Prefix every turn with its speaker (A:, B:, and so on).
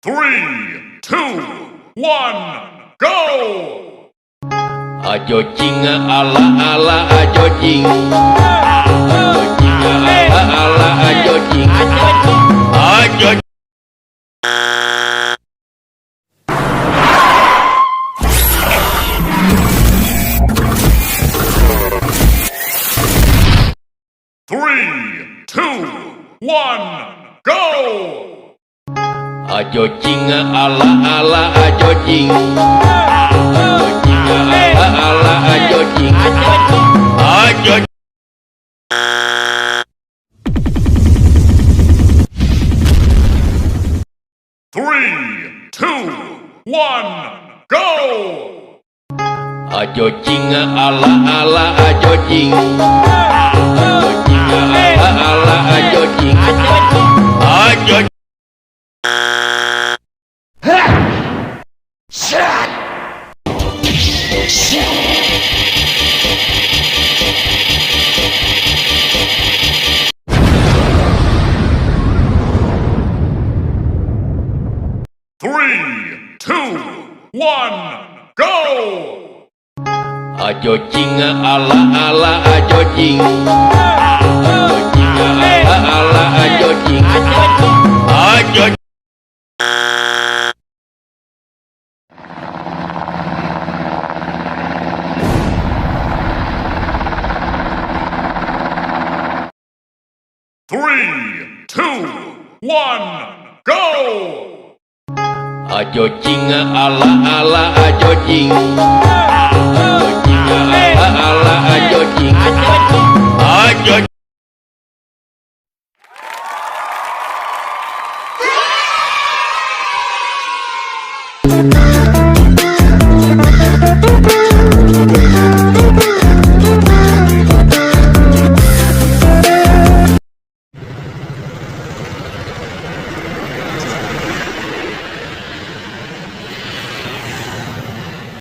A: 3, 2, 1, go!
B: Ajo jing ala ala ajo jing. Ajo jing ala ala ajo jing. Ajo.
A: 3, 2, 1, go!
B: Ajo jing ala ala ajo jing. Ajo jing ala ala ajo jing. Ajo.
A: 3, 2, 1, go!
B: Ajo jing ala ala ajo jing. Ajo jing ala ala ajo jing. Ajo.
A: Three, two, one, go!
B: Ajo jing ala ala ajo jing. Ajo jing ala ala ajo jing. Ajo.
A: 3, 2, 1, go!
B: Ajo jing ala ala ajo jing. Ajo jing ala ala ajo jing.